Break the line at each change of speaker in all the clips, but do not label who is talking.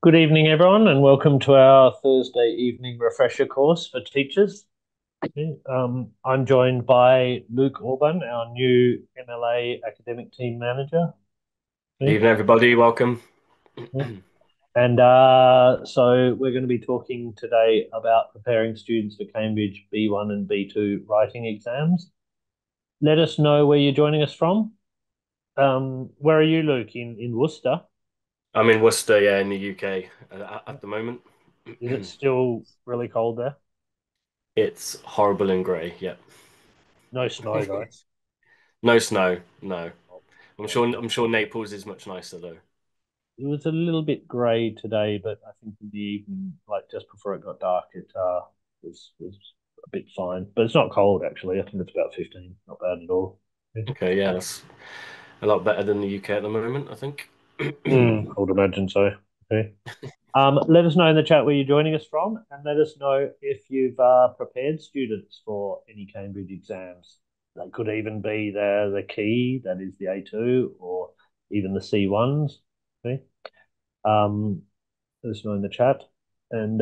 Good evening, everyone, and welcome to our Thursday evening refresher course for teachers. I'm joined by Luke Orban, our new MLA academic team manager. Okay.
Evening, everybody. Welcome.
And so we're going to be talking today about preparing students for Cambridge B1 and B2 writing exams. Let us know where you're joining us from. Where are you, Luke? In Worcester?
I'm in Worcester, yeah, in the UK at the moment.
Is it still really cold there?
It's horrible and grey, yeah.
No snow, though.
No snow, no. I'm sure Naples is much nicer though.
It was a little bit grey today, but I think in the evening, like just before it got dark, it was a bit fine. But it's not cold actually. I think it's about 15. Not bad at all. Yeah.
Okay, yeah, that's a lot better than the UK at the moment, I think.
I would imagine so. Okay. Let us know in the chat where you're joining us from, and let us know if you've prepared students for any Cambridge exams. They could even be the key, that is the A2, or even the C1s. Okay. Um, Let us know in the chat. And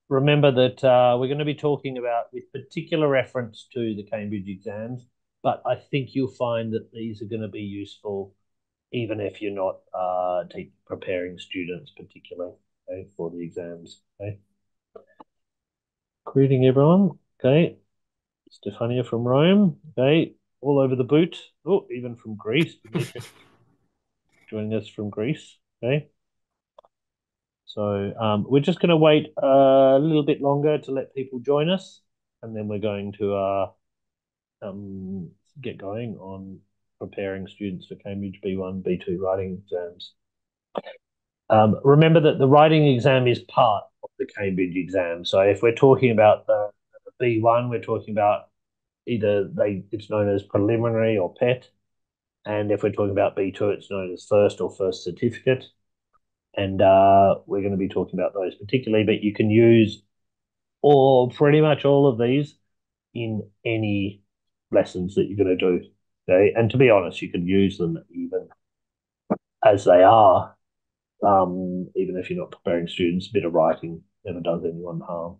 remember that we're going to be talking about with particular reference to the Cambridge exams, but I think you'll find that these are going to be useful even if you're not preparing students particularly, okay, for the exams. Okay. Greeting everyone. Okay. Stefania from Rome. Okay. All over the boot. Oh, even from Greece. Demetrius joining us from Greece. Okay. So we're just going to wait a little bit longer to let people join us, and then we're going to um, get going on preparing students for Cambridge B1, B2 writing exams. Remember that the writing exam is part of the Cambridge exam. So if we're talking about the B1, we're talking about it's known as preliminary or PET, and if we're talking about B2, it's known as first or first certificate. And we're going to be talking about those particularly, but you can use or pretty much all of these in any lessons that you're going to do. Okay, and to be honest, you can use them even as they are, even if you're not preparing students. A bit of writing never does anyone harm.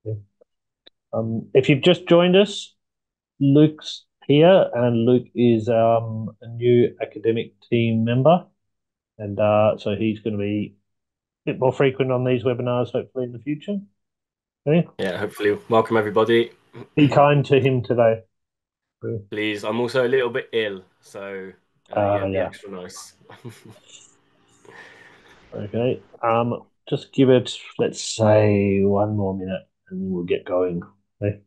Okay. If you've just joined us, Luke's here, and Luke is a new academic team member, and so he's going to be a bit more frequent on these webinars, hopefully in the future. Okay.
Yeah, hopefully. Welcome, everybody.
Be kind to him today.
Please, I'm also a little bit ill, so yeah, be
Yeah.
extra nice.
Okay. Just give it, let's say, one more minute, and then we'll get going. Okay.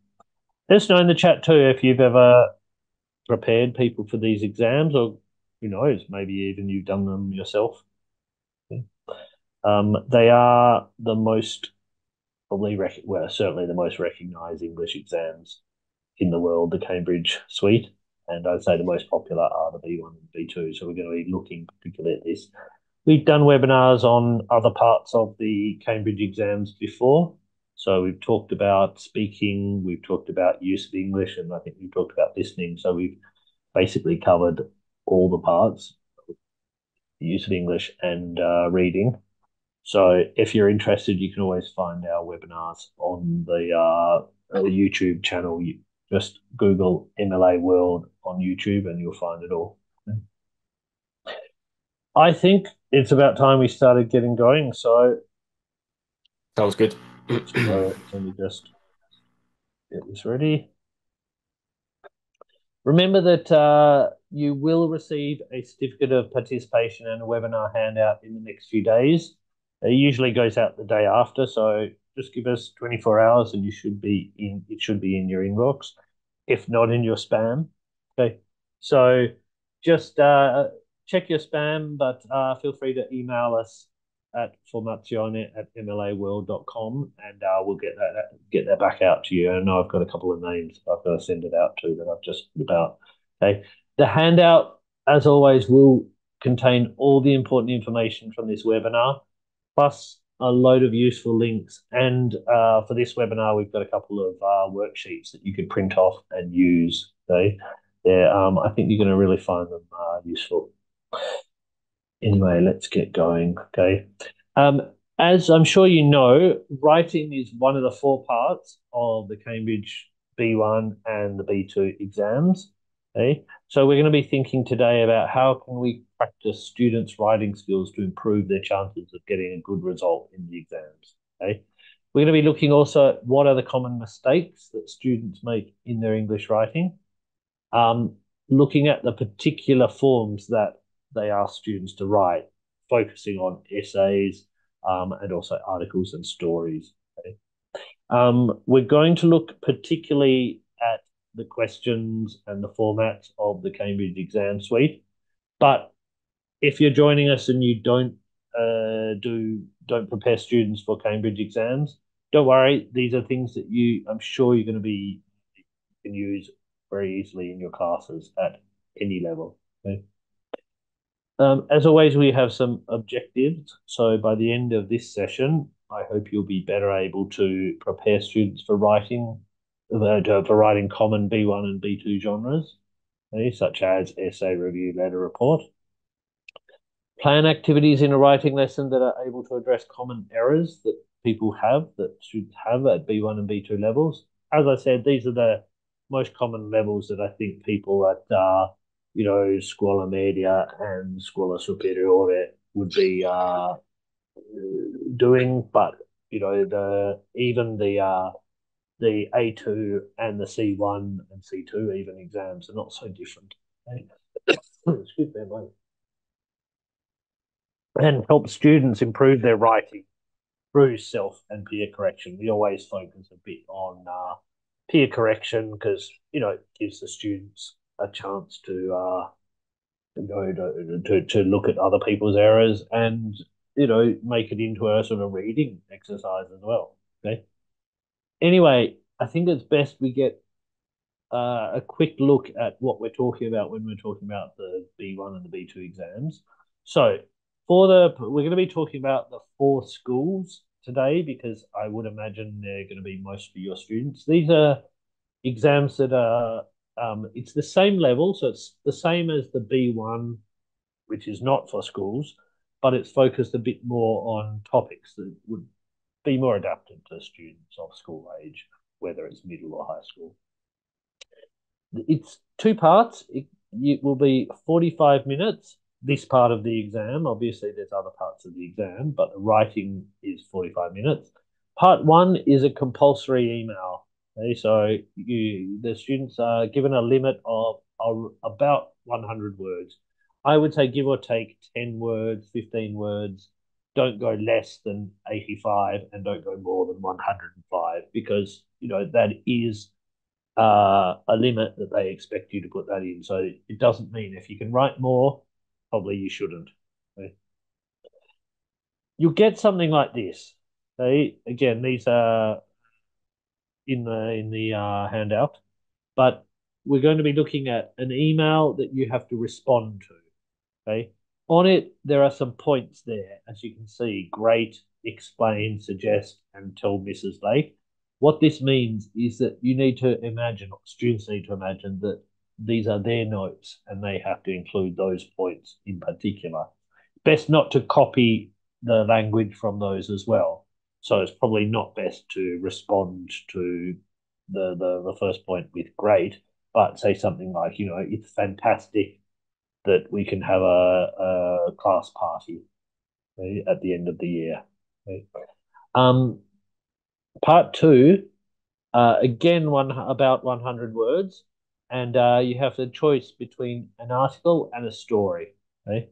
Let us know in the chat too if you've ever prepared people for these exams, or who knows, maybe even you've done them yourself. Okay. They are the most well, certainly the most recognised English exams in the world, the Cambridge suite, and I'd say the most popular are the B1 and B2. So we're going to be looking particularly at this. We've done webinars on other parts of the Cambridge exams before. So we've talked about speaking, we've talked about use of English, and I think we've talked about listening. So we've basically covered all the parts, the use of English and reading. So if you're interested, you can always find our webinars on the YouTube channel. You just Google MLA World on YouTube and you'll find it all. I think it's about time we started getting going. So
Sounds good.
let me just get this ready. Remember that you will receive a certificate of participation and a webinar handout in the next few days. It usually goes out the day after, so just give us 24 hours and it should be in your inbox, if not in your spam. Okay. So just check your spam, but feel free to email us at formazione@mlaworld.com and we'll get that back out to you. I know I've got a couple of names I've got to send it out to that I've just about. Okay. The handout, as always, will contain all the important information from this webinar, plus a load of useful links. And for this webinar, we've got a couple of worksheets that you can print off and use. Okay. Yeah, I think you're going to really find them useful. Anyway, let's get going. Okay. As I'm sure you know, writing is one of the four parts of the Cambridge B1 and the B2 exams. Okay? So we're going to be thinking today about how can we practice students' writing skills to improve their chances of getting a good result in the exams. Okay? We're going to be looking also at what are the common mistakes that students make in their English writing, um, looking at the particular forms that they ask students to write, focusing on essays and also articles and stories. Okay? We're going to look particularly at the questions and the formats of the Cambridge exam suite. But if you're joining us and you don't prepare students for Cambridge exams, don't worry. These are things that I'm sure you're going to be can use very easily in your classes at any level. Okay? As always, we have some objectives. So by the end of this session, I hope you'll be better able to prepare students for writing common B1 and B2 genres, okay, such as essay, review, letter, report. Plan activities in a writing lesson that are able to address common errors that people have, that students have at B1 and B2 levels. As I said, these are the most common levels that I think people at, Scuola Media and Scuola Superiore would be doing. But, even the A2 and the C1 and C2 even exams are not so different. Okay? Excuse me, mate. And help students improve their writing through self and peer correction. We always focus a bit on peer correction because it gives the students a chance to to look at other people's errors and make it into a sort of reading exercise as well. Okay. Anyway, I think it's best we get a quick look at what we're talking about when we're talking about the B1 and the B2 exams. So we're going to be talking about the four schools today because I would imagine they're going to be most of your students. These are exams that are it's the same level, so it's the same as the B1, which is not for schools, but it's focused a bit more on topics that would be more adapted to students of school age, whether it's middle or high school. It's two parts. It will be 45 minutes, this part of the exam. Obviously, there's other parts of the exam, but the writing is 45 minutes. Part one is a compulsory email. Okay, so the students are given a limit of about 100 words. I would say give or take 10 words, 15 words. Don't go less than 85 and don't go more than 105 because, that is a limit that they expect you to put that in. So it doesn't mean if you can write more, probably you shouldn't. Okay? You'll get something like this. Okay? Again, these are in the handout, but we're going to be looking at an email that you have to respond to. Okay. On it, there are some points there, as you can see. Great, explain, suggest, and tell Mrs. Lake. What this means is that you need to imagine, or students need to imagine that these are their notes and they have to include those points in particular. Best not to copy the language from those as well. So it's probably not best to respond to the first point with great, but say something like, it's fantastic that we can have a class party, okay, at the end of the year. Okay. Um, Part two, again, about 100 words, and you have the choice between an article and a story. Okay.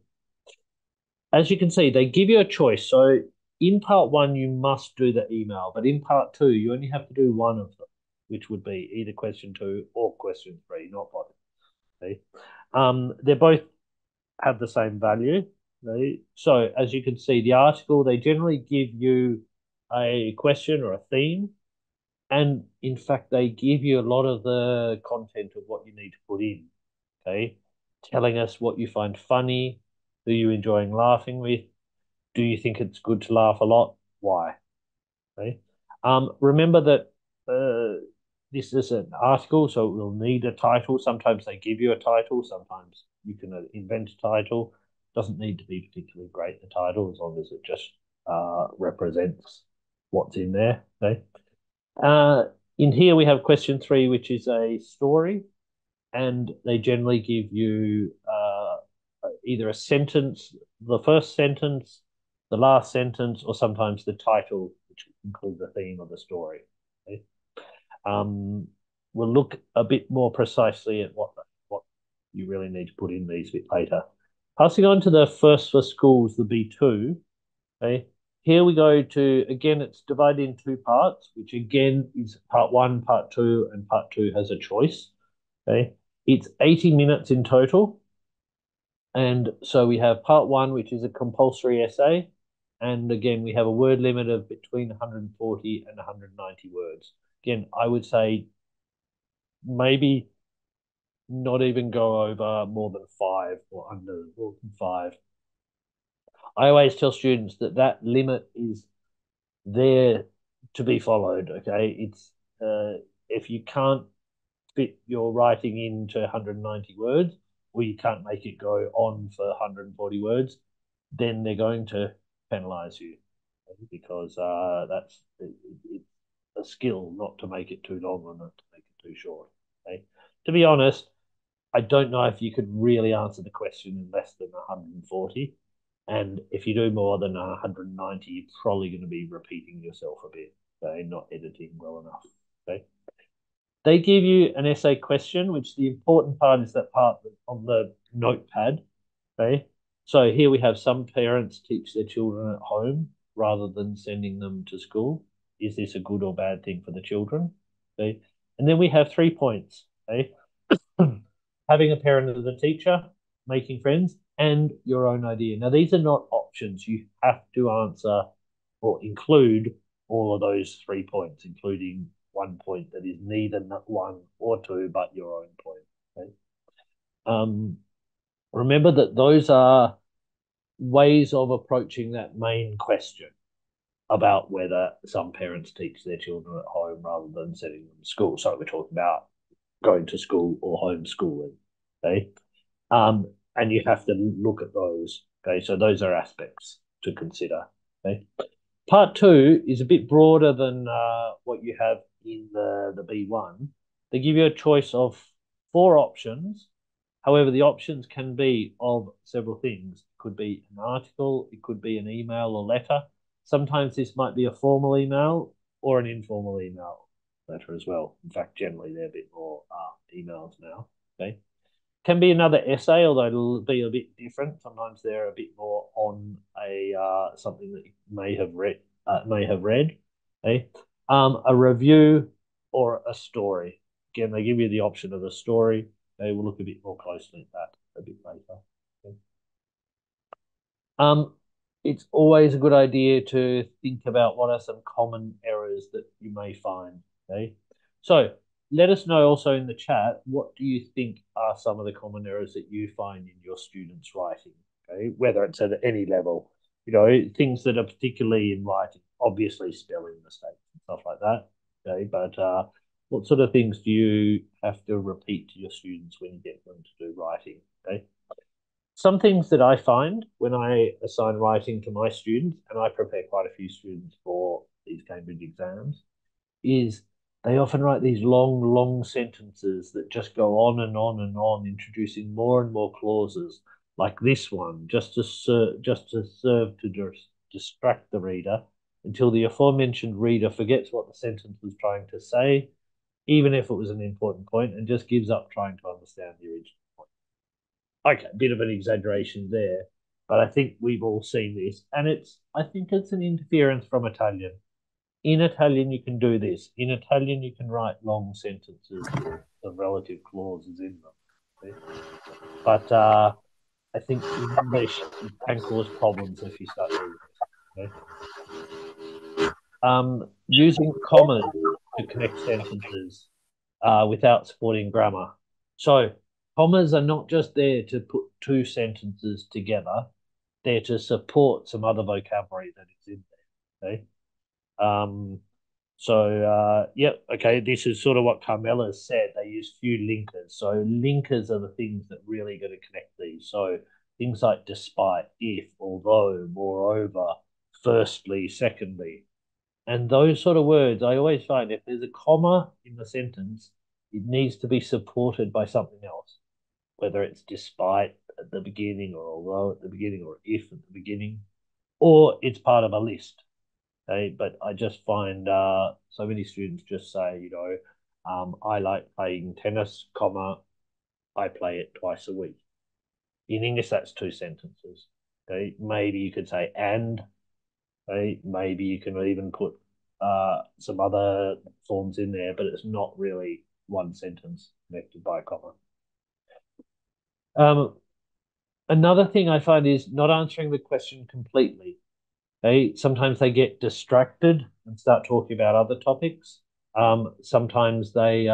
As you can see, they give you a choice. So in part one, you must do the email, but in part two, you only have to do one of them, which would be either question two or question three, not both. Okay. They're both have the same value. Right? So as you can see, the article, they generally give you a question or a theme. And in fact, they give you a lot of the content of what you need to put in. Okay. Telling us what you find funny, who you enjoying laughing with. Do you think it's good to laugh a lot? Why? Okay. Remember that this is an article, so it will need a title. Sometimes they give you a title. Sometimes you can invent a title. Doesn't need to be particularly great, the title, as long as it just represents what's in there. Okay. Uh, in here we have question three, which is a story, and they generally give you either a sentence, the first sentence, the last sentence, or sometimes the title, which includes the theme of the story. Okay? Um, we'll look a bit more precisely at what you really need to put in these a bit later. Passing on to the first for schools, the B2. Okay, here we go to again. It's divided in two parts, which again is part one, part two, and part two has a choice. Okay, it's 80 minutes in total. And so we have part one, which is a compulsory essay. And again, we have a word limit of between 140 and 190 words. Again, I would say maybe not even go over more than five or under more than five. I always tell students that that limit is there to be followed. Okay, it's if you can't fit your writing into 190 words, or you can't make it go on for 140 words, then they're going to penalise you because that's it's a skill not to make it too long or not to make it too short. Okay? To be honest, I don't know if you could really answer the question in less than 140. And if you do more than 190, you're probably going to be repeating yourself a bit, okay? Not editing well enough. Okay. They give you an essay question, which the important part is that part on the notepad. Okay. So here we have some parents teach their children at home rather than sending them to school. Is this a good or bad thing for the children? Okay. And then we have 3 points. Okay. Having a parent as a teacher, making friends, and your own idea. Now, these are not options. You have to answer or include all of those 3 points, including 1 point that is neither one or two, but your own point. Okay? Um, remember that those are ways of approaching that main question about whether some parents teach their children at home rather than sending them to school. So we're talking about going to school or homeschooling. Okay. And you have to look at those. Okay. So those are aspects to consider. Okay. Part two is a bit broader than what you have in the B1. They give you a choice of 4 options. However, the options can be of several things. It could be an article, it could be an email or letter. Sometimes this might be a formal email or an informal email letter as well. In fact, generally they're a bit more emails now. Okay. Can be another essay, although it'll be a bit different. Sometimes they're a bit more on a something that you may have read. Okay? A review or a story. Again, they give you the option of a story. They will look a bit more closely at that a bit later. Okay? Um, it's always a good idea to think about what are some common errors that you may find. Okay, so let us know also in the chat, what do you think are some of the common errors that you find in your students' writing? Okay, whether it's at any level, things that are particularly in writing, obviously spelling mistakes and stuff like that. Okay, but what sort of things do you have to repeat to your students when you get them to do writing? Okay, some things that I find when I assign writing to my students, and I prepare quite a few students for these Cambridge exams, is they often write these long, long sentences that just go on and on and on, introducing more and more clauses, like this one, just to serve to distract the reader until the aforementioned reader forgets what the sentence was trying to say, even if it was an important point, and just gives up trying to understand the original point. Okay, a bit of an exaggeration there, but I think we've all seen this, and I think it's an interference from Italian. In Italian, you can do this. In Italian, you can write long sentences with the relative clauses in them. Okay? But I think in English, it can cause problems if you start doing this. Okay? Using commas to connect sentences without supporting grammar. So commas are not just there to put two sentences together; they're to support some other vocabulary that is in there. Okay. Yep, okay, this is sort of what Carmela said. They use few linkers. So linkers are the things that really going to connect these. So things like despite, if, although, moreover, firstly, secondly. And those sort of words, I always find if there's a comma in the sentence, it needs to be supported by something else, whether it's despite at the beginning, or although at the beginning, or if at the beginning, or it's part of a list. Okay? But I just find so many students just say, I like playing tennis, comma, I play it twice a week. In English, that's two sentences. Okay, maybe you could say and. Okay, maybe you can even put some other forms in there, but it's not really one sentence connected by a comma. Um, Another thing I find is not answering the question completely. Okay, sometimes they get distracted and start talking about other topics. Sometimes they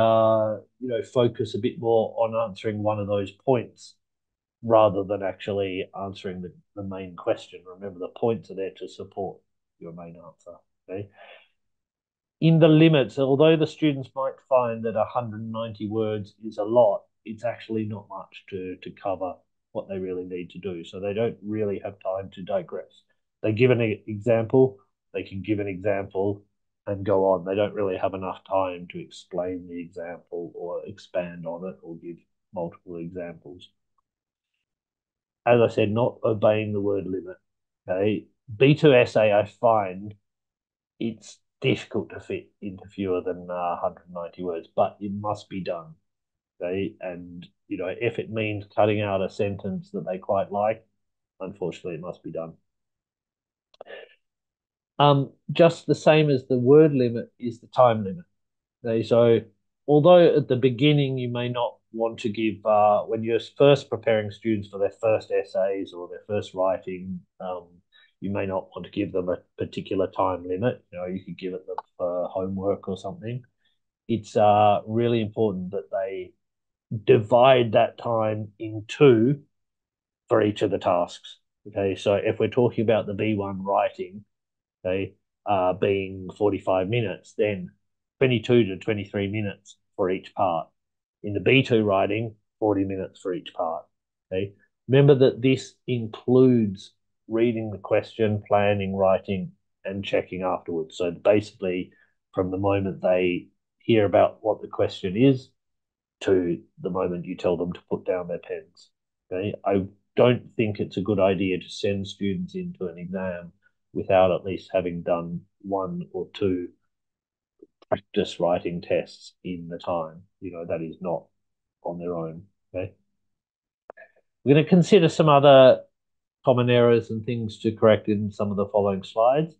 focus a bit more on answering one of those points rather than actually answering the main question. Remember, the points are there to support your main answer. Okay. In the limits, although the students might find that 190 words is a lot, it's actually not much to cover what they really need to do. So they don't really have time to digress. They give an example, they can give an example and go on. They don't really have enough time to explain the example or expand on it or give multiple examples. As I said, not obeying the word limit. Okay. B2 essay, I find it's difficult to fit into fewer than 190 words, but it must be done. Okay. And, if it means cutting out a sentence that they quite like, unfortunately, it must be done. Just the same as the word limit is the time limit. Okay, so although at the beginning you may not want to give, when you're first preparing students for their first essays or their first writing, you may not want to give them a particular time limit. You could give it them for homework or something. It's really important that they divide that time in two for each of the tasks. Okay, so if we're talking about the B1 writing, okay, being 45 minutes, then 22 to 23 minutes for each part. In the B2 writing, 40 minutes for each part. Okay. Remember that this includes reading the question, planning, writing, and checking afterwards. So basically, from the moment they hear about what the question is to the moment you tell them to put down their pens. Okay. I don't think it's a good idea to send students into an exam without at least having done one or two practice writing tests in the time. That is not on their own. Okay. We're going to consider some other common errors and things to correct in some of the following slides.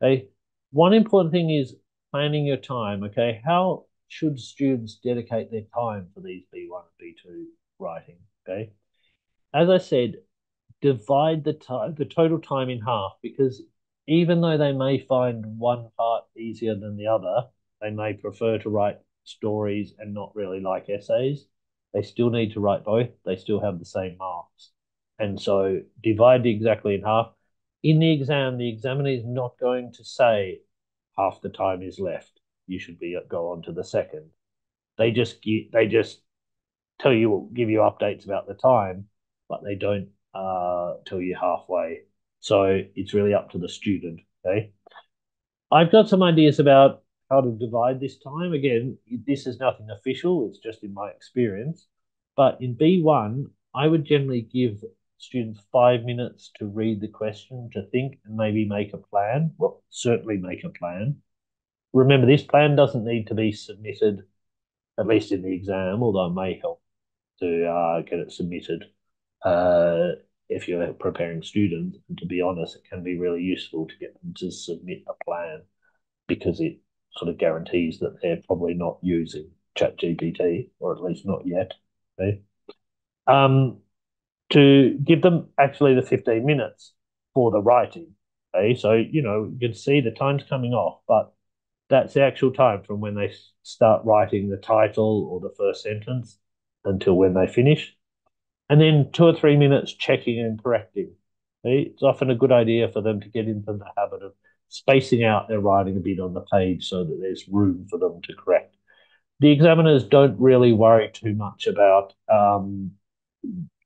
Okay. One important thing is planning your time. Okay. How should students dedicate their time for these B1 and B2 writing? Okay. As I said, divide the total time in half, because even though they may find one part easier than the other, they may prefer to write stories and not really like essays. They still need to write both. They still have the same marks. And so divide exactly in half. In the exam, the examiner is not going to say half the time is left. You should go on to the second. They just tell you, give you updates about the time, but they don't tell you halfway. So it's really up to the student. Okay. I've got some ideas about how to divide this time. Again, this is nothing official, it's just in my experience. But in B1, I would generally give students 5 minutes to read the question, to think, and maybe make a plan. Well, certainly make a plan. Remember, this plan doesn't need to be submitted, at least in the exam, although it may help to get it submitted if you're preparing students. And to be honest, it can be really useful to get them to submit a plan, because it sort of guarantees that they're probably not using ChatGPT, or at least not yet. Okay? Um, to give them actually the 15 minutes for the writing. Okay? So, you can see the time's coming off, but that's the actual time from when they start writing the title or the first sentence until when they finish. And then 2 or 3 minutes checking and correcting. Okay? It's often a good idea for them to get into the habit of spacing out their writing a bit on the page so that there's room for them to correct. The examiners don't really worry too much about,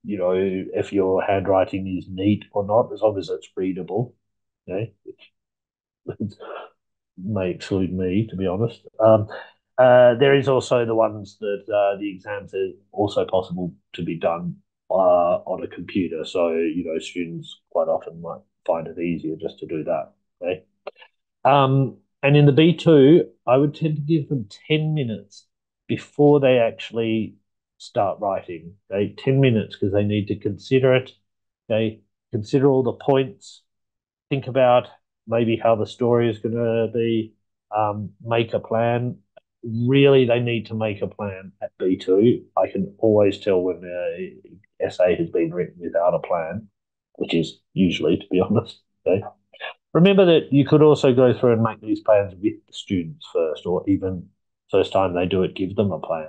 if your handwriting is neat or not, as long as it's readable. Okay, may exclude me, to be honest. There is also the ones that the exams are also possible to be done on a computer. So, students quite often might find it easier just to do that. Okay. And in the B2, I would tend to give them 10 minutes before they actually start writing. Okay, 10 minutes because they need to consider it. Okay, consider all the points, think about maybe how the story is going to be, make a plan. Really, they need to make a plan at B2. I can always tell when an essay has been written without a plan, which is usually, to be honest. Okay. Remember that you could also go through and make these plans with the students first, or even first time they do it, give them a plan.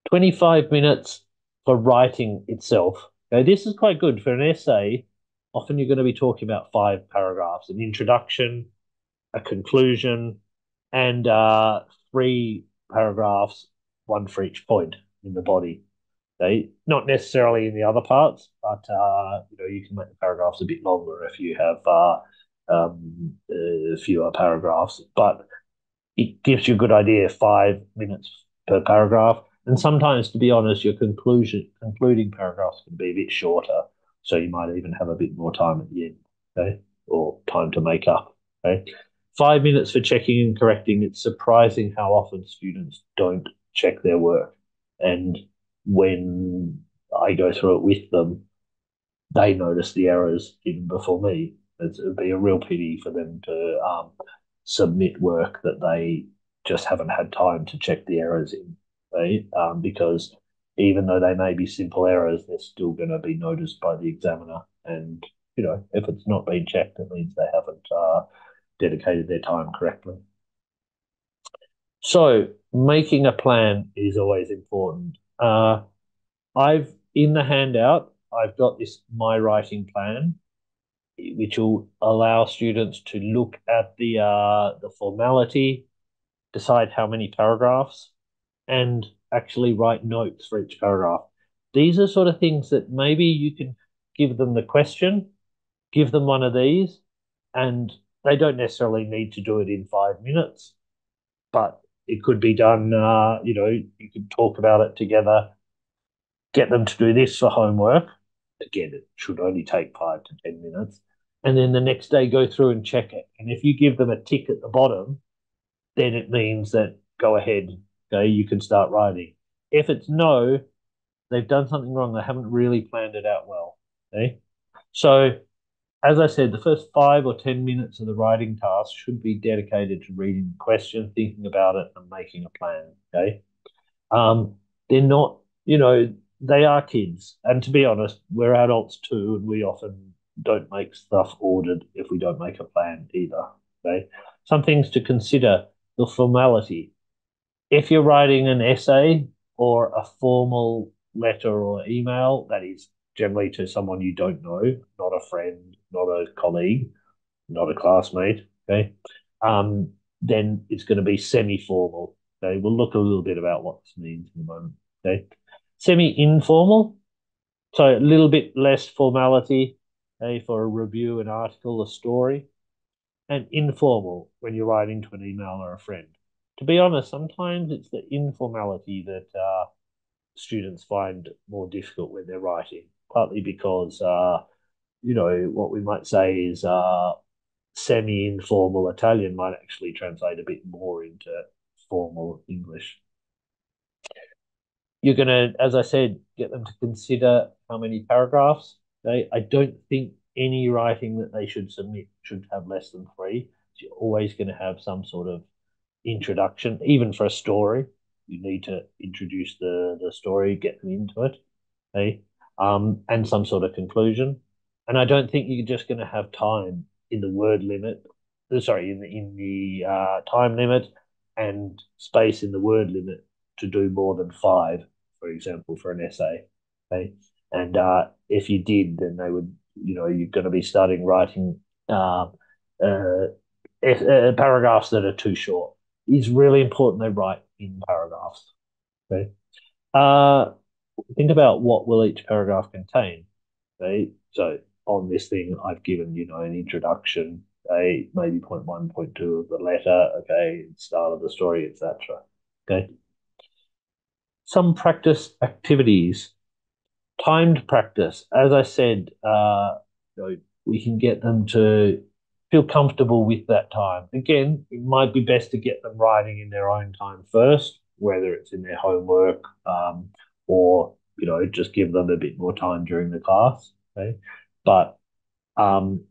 25 minutes for writing itself. Now, this is quite good for an essay. Often you're going to be talking about 5 paragraphs, an introduction, a conclusion, and 3 paragraphs, one for each point in the body. Okay? Not necessarily in the other parts, but you can make the paragraphs a bit longer if you have fewer paragraphs. But it gives you a good idea, 5 minutes per paragraph. And sometimes, to be honest, your concluding paragraphs can be a bit shorter. So you might even have a bit more time at the end, okay? Or time to make up. Okay. 5 minutes for checking and correcting. It's surprising how often students don't check their work. And when I go through it with them, they notice the errors even before me. It would be a real pity for them to submit work that they just haven't had time to check the errors in, right? Because even though they may be simple errors, they're still going to be noticed by the examiner. And, if it's not been checked, it means they haven't dedicated their time correctly. So making a plan is always important. I've in the handout, I've got this my writing plan, which will allow students to look at the formality, decide how many paragraphs, and actually write notes for each paragraph. These are sort of things that maybe you can give them the question, give them one of these, and they don't necessarily need to do it in 5 minutes, but it could be done. You could talk about it together, get them to do this for homework. Again, it should only take 5 to 10 minutes. And then the next day, go through and check it. And if you give them a tick at the bottom, then it means that go ahead, okay, you can start writing. If it's no, they've done something wrong. They haven't really planned it out well. Okay. So, as I said, the first 5 or 10 minutes of the writing task should be dedicated to reading the question, thinking about it, and making a plan. Okay. Um, they're not, they are kids. And to be honest, we're adults too, and we often don't make stuff ordered if we don't make a plan either. Okay. Some things to consider: the formality. If you're writing an essay or a formal letter or email, that is generally to someone you don't know, not a friend, not a colleague, not a classmate, okay, then it's going to be semi-formal. Okay, we'll look a little bit about what this means in a moment. Okay, semi-informal, so a little bit less formality, okay, for a review, an article, a story, and informal when you're writing to an email or a friend. To be honest, sometimes it's the informality that students find more difficult when they're writing, partly because what we might say is semi-informal Italian might actually translate a bit more into formal English. You're going to, as I said, get them to consider how many paragraphs. Okay? I don't think any writing that they should submit should have less than 3. So you're always going to have some sort of introduction, even for a story. You need to introduce the story, get them into it, okay? And some sort of conclusion. And I don't think you're just going to have time in the word limit, sorry, in the time limit and space in the word limit to do more than 5, for example, for an essay. Okay, and if you did, then they would, you're going to be starting writing uh, paragraphs that are too short. It's really important they write in paragraphs. Okay. Uh, think about what will each paragraph contain. Okay, so on this thing, I've given, an introduction, okay, maybe point one, point two of the letter, okay, start of the story, etc. Okay. Some practice activities, timed practice. As I said, we can get them to feel comfortable with that time. Again, it might be best to get them writing in their own time first, whether it's in their homework, or just give them a bit more time during the class. Okay, but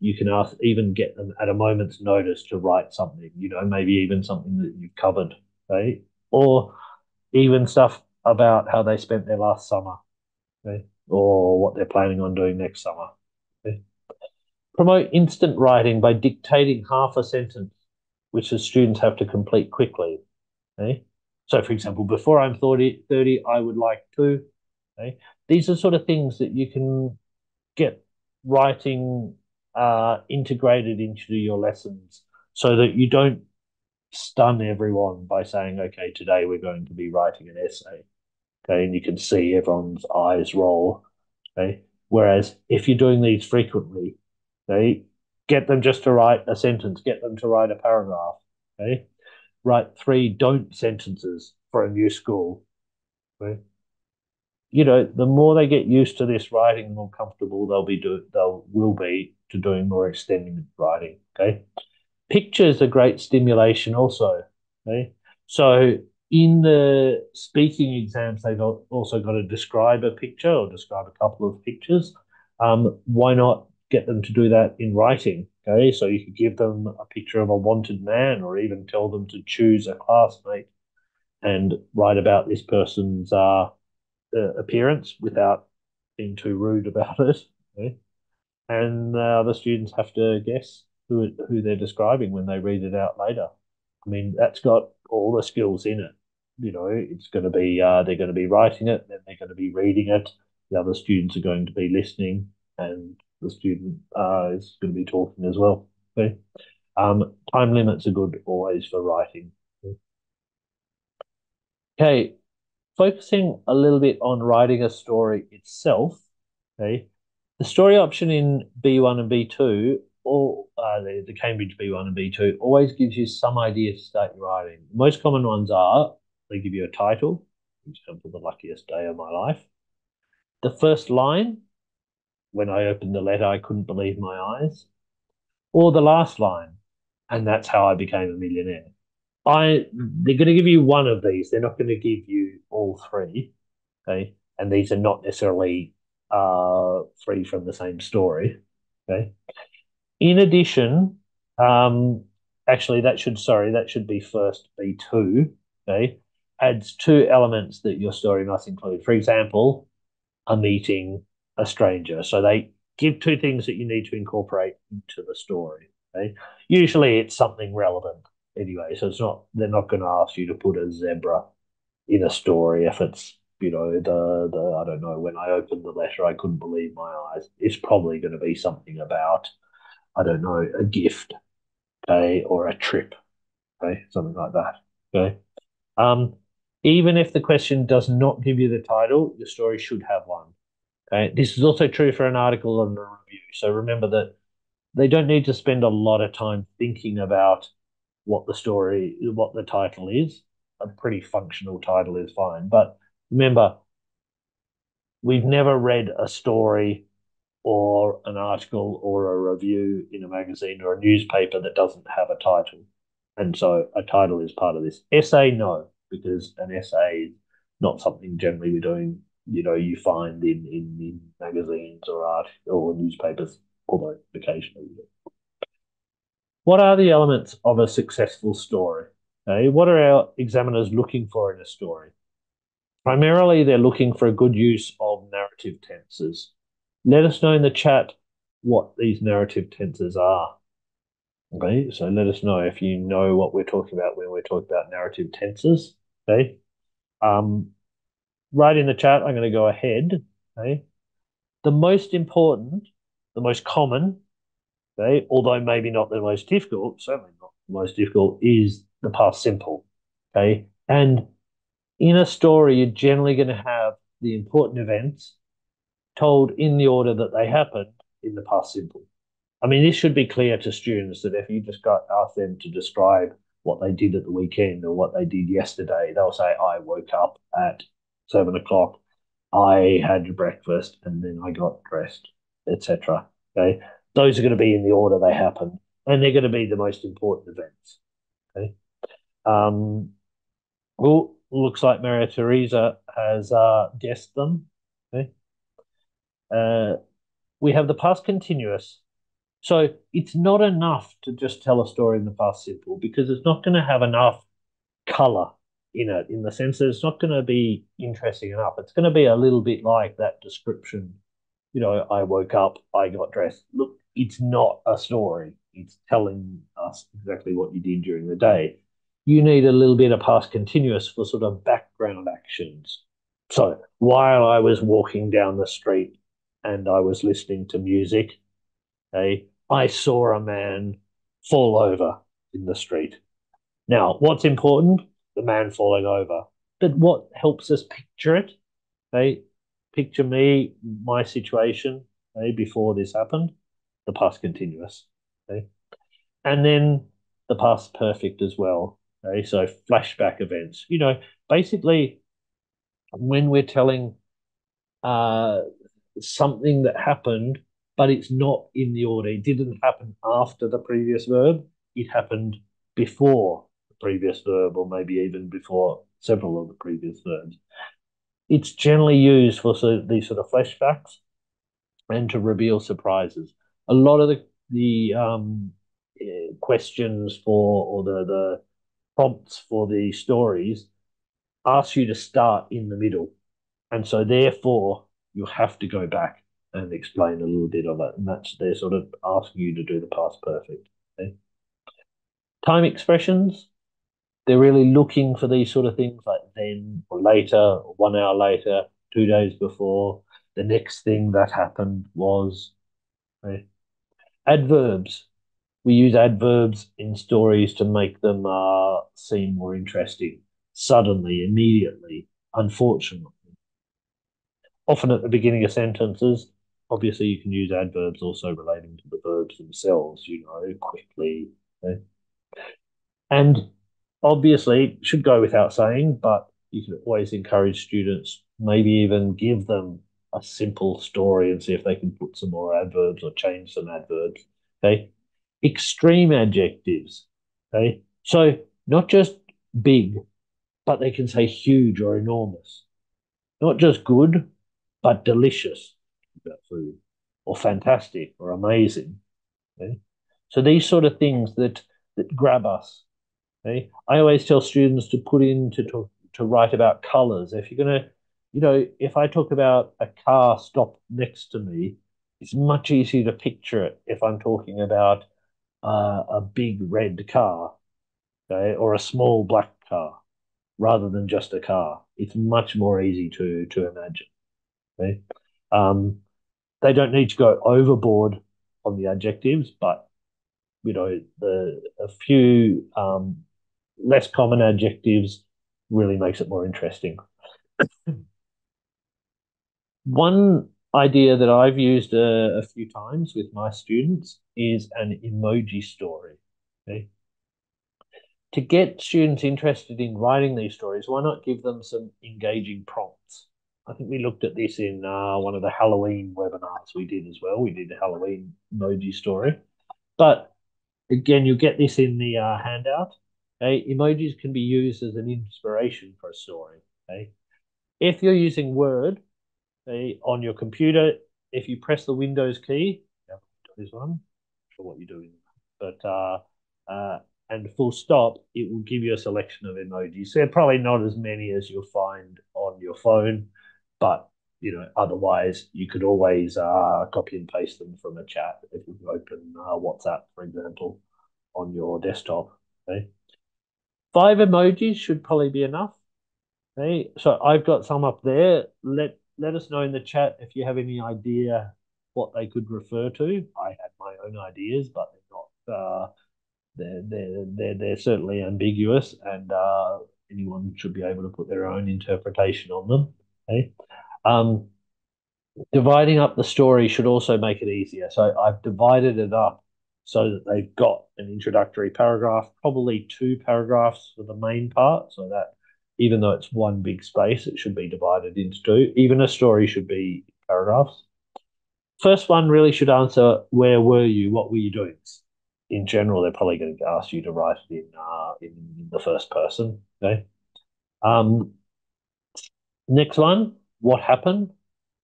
you can ask, even get them at a moment's notice to write something. Maybe even something that you've covered. Okay, or even stuff about how they spent their last summer, okay, or what they're planning on doing next summer. Okay. Promote instant writing by dictating half a sentence, which the students have to complete quickly. Okay. So, for example, before I'm 30, I would like to. Okay. These are sort of things that you can get writing integrated into your lessons so that you don't stun everyone by saying, okay, today we're going to be writing an essay. Okay, and you can see everyone's eyes roll. Okay, whereas if you're doing these frequently, okay, get them just to write a sentence, get them to write a paragraph. Okay, write three don't sentences for a new school. Okay, the more they get used to this writing, the more comfortable they'll will be to doing more extended writing. Okay, pictures are great stimulation also. Okay, so in the speaking exams, they've also got to describe a picture or describe a couple of pictures. Why not get them to do that in writing? Okay, so you could give them a picture of a wanted man, or even tell them to choose a classmate and write about this person's appearance without being too rude about it. Okay? And the students have to guess who they're describing when they read it out later. I mean, that's got all the skills in it. It's going to be they're going to be writing it, then they're going to be reading it. The other students are going to be listening, and the student is going to be talking as well. Okay. Time limits are good always for writing. Okay, focusing a little bit on writing a story itself. Okay, the story option in B1 and B2, or the Cambridge B1 and B2, always gives you some idea to start your writing. The most common ones are they give you a title, for example, the luckiest day of my life. The first line, when I opened the letter, I couldn't believe my eyes. Or the last line, and that's how I became a millionaire. They're going to give you one of these. They're not going to give you all three. Okay, and these are not necessarily free from the same story. Okay. In addition, um, actually, that should be first B2. Okay, adds two elements that your story must include. For example, a meeting, a stranger. So they give two things that you need to incorporate into the story. Okay, usually it's something relevant anyway. So they're not going to ask you to put a zebra in a story if it's the I don't know, when I opened the letter I couldn't believe my eyes. It's probably going to be something about, I don't know, a gift, okay, or a trip, okay, something like that. Okay. Um, Even if the question does not give you the title, your story should have one. Okay. This is also true for an article and a review. So remember that they don't need to spend a lot of time thinking about what the title is. A pretty functional title is fine. But remember, we've never read a story or an article or a review in a magazine or a newspaper that doesn't have a title. And so a title is part of this. Essay, no, because an essay is not something generally we're doing, you find in magazines or art or newspapers, although occasionally. What are the elements of a successful story? Okay, what are our examiners looking for in a story? Primarily, they're looking for a good use of narrative tenses. Let us know in the chat what these narrative tenses are. Okay, so let us know if you know what we're talking about when we're talking about narrative tenses. Okay, um, right in the chat, I'm going to go ahead. Okay, the most important, the most common, okay, although maybe not the most difficult, certainly not the most difficult, is the past simple. Okay, and in a story, you're generally going to have the important events told in the order that they happened in the past simple. I mean, this should be clear to students that if you just got ask them to describe what they did at the weekend or what they did yesterday, they'll say, I woke up at 7 o'clock, I had breakfast, and then I got dressed, etc. Okay. Those are going to be in the order they happen, and they're going to be the most important events. Okay. Um, well, looks like Maria Theresa has guessed them. Okay. Uh, we have the past continuous. So it's not enough to just tell a story in the past simple because it's not going to have enough color in it, in the sense that it's not going to be interesting enough. It's going to be a little bit like that description. I woke up, I got dressed. Look, it's not a story. It's telling us exactly what you did during the day. You need a little bit of past continuous for sort of background actions. So while I was walking down the street and I was listening to music, okay, I saw a man fall over in the street. Now, what's important? The man falling over. But what helps us picture it? Okay, picture me, my situation, okay, before this happened, the past continuous. Okay, and then the past perfect as well. Okay, so flashback events. Basically, when we're telling uh, something that happened, but it's not in the order. It didn't happen after the previous verb. It happened before the previous verb, or maybe even before several of the previous verbs. It's generally used for these sort of flashbacks and to reveal surprises. A lot of the questions for or the prompts for the stories ask you to start in the middle, and so therefore you have to go back and explain a little bit of it, and that's they're sort of asking you to do the past perfect. Okay? Time expressions, they're really looking for these sort of things like then or later, or 1 hour later, 2 days before, the next thing that happened was. Okay? Adverbs. We use adverbs in stories to make them seem more interesting. Suddenly, immediately, unfortunately. Often at the beginning of sentences, obviously you can use adverbs also relating to the verbs themselves, quickly. Okay? And obviously, should go without saying, but you can always encourage students, maybe even give them a simple story and see if they can put some more adverbs or change some adverbs. Okay. Extreme adjectives. Okay. So not just big, but they can say huge or enormous. Not just good, but delicious about food, or fantastic or amazing. Okay. So these sort of things that grab us. Okay? I always tell students to put in to write about colors. If you're gonna, if I talk about a car stopped next to me, it's much easier to picture it if I'm talking about a big red car, okay, or a small black car, rather than just a car. It's much more easy to imagine. Okay? Um, they don't need to go overboard on the adjectives, but the a few less common adjectives really makes it more interesting. One idea that I've used a few times with my students is an emoji story. Okay? To get students interested in writing these stories, why not give them some engaging prompts? I think we looked at this in one of the Halloween webinars we did as well. We did a Halloween emoji story. But again, you get this in the handout. Okay? Emojis can be used as an inspiration for a story. Okay? If you're using Word, okay, on your computer, if you press the Windows key, yeah, this one, not sure what you're doing, but uh, and full stop, it will give you a selection of emojis. They're probably not as many as you'll find on your phone, but otherwise you could always copy and paste them from a chat if you open WhatsApp, for example, on your desktop. Okay, 5 emojis should probably be enough. Okay, so I've got some up there. Let us know in the chat if you have any idea what they could refer to. I had my own ideas, but they're not. They're certainly ambiguous, and anyone should be able to put their own interpretation on them. Okay, um, Dividing up the story should also make it easier. So I've divided it up so that they've got an introductory paragraph, probably two paragraphs for the main part, so that even though it's one big space, it should be divided into two. Even a story should be paragraphs. First one really should answer where were you, what were you doing? In general, they're probably going to ask you to write it in the first person. Okay. Um, Next one, what happened,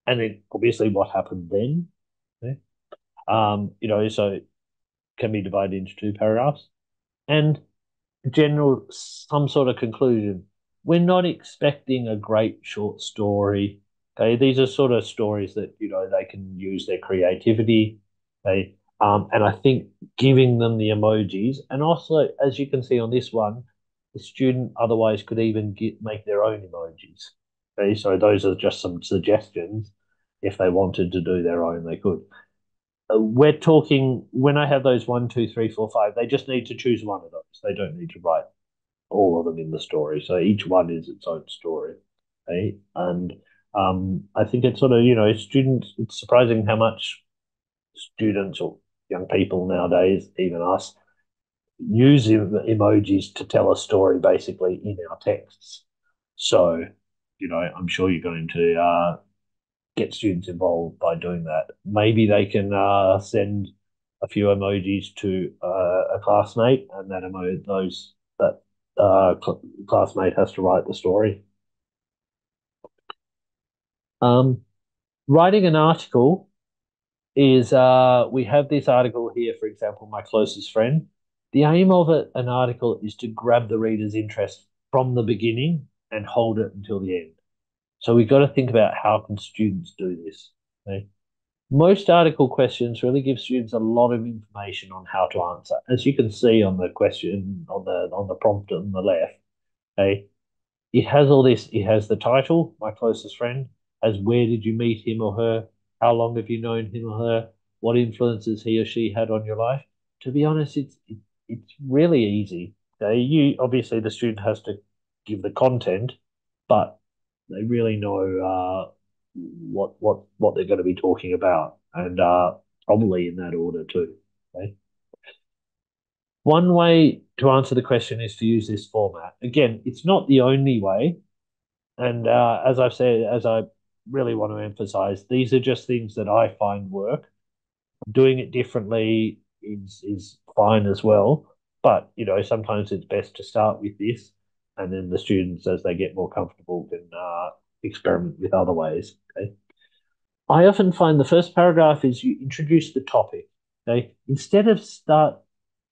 and then obviously what happened then. Okay. So it can be divided into two paragraphs. And general, some sort of conclusion. We're not expecting a great short story. Okay, these are sort of stories that they can use their creativity. Okay, and I think giving them the emojis, and also as you can see on this one, the student otherwise could even make their own emojis. Okay, so those are just some suggestions. If they wanted to do their own, they could. We're talking when I have those one, two, three, four, five, they just need to choose one of those. They don't need to write all of them in the story. So each one is its own story. Okay? And I think it's sort of, students, it's surprising how much students or young people nowadays, even us, use emojis to tell a story basically in our texts. So, I'm sure you're going to get students involved by doing that. Maybe they can send a few emojis to a classmate, and that classmate has to write the story. Um, Writing an article is we have this article here, for example, my closest friend. The aim of an article is to grab the reader's interest from the beginning and hold it until the end. So we've got to think about how can students do this. Okay? Most article questions really give students a lot of information on how to answer. As you can see on the question on the prompt on the left, okay, it has all this. It has the title, my closest friend, has where did you meet him or her, how long have you known him or her, what influences he or she had on your life. To be honest, it's really easy. Okay, you obviously the student has to give the content, but they really know what they're going to be talking about, and probably in that order too. Okay. One way to answer the question is to use this format. Again, it's not the only way, and as I've said, as I really want to emphasize, these are just things that I find work. Doing it differently is fine as well. But sometimes it's best to start with this, and then the students, as they get more comfortable, can experiment with other ways. Okay. I often find the first paragraph is you introduce the topic. Okay. Instead of start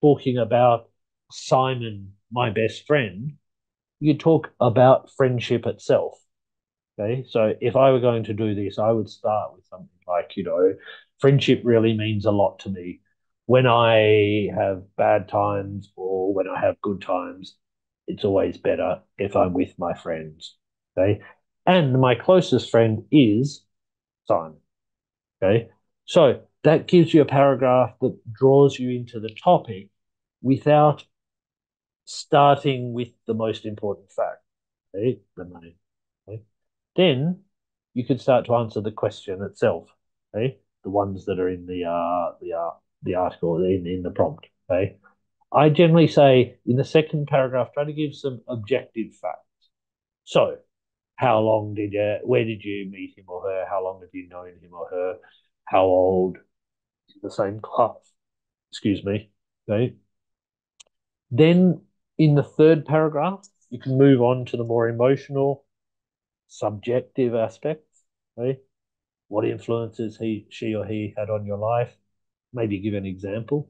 talking about Simon, my best friend, you talk about friendship itself. Okay, so if I were going to do this, I would start with something like, friendship really means a lot to me. When I have bad times or when I have good times, it's always better if I'm with my friends. Okay, and my closest friend is Simon. Okay, so that gives you a paragraph that draws you into the topic without starting with the most important fact, okay, the name. Okay. Then you could start to answer the question itself, okay? The ones that are in the article in the prompt, okay? I generally say in the second paragraph, try to give some objective facts. So, how long did where did you meet him or her? How long have you known him or her? How old? The same class. Excuse me. Okay. Then in the third paragraph, you can move on to the more emotional, subjective aspects. Okay. What influences she or he had on your life? Maybe give an example.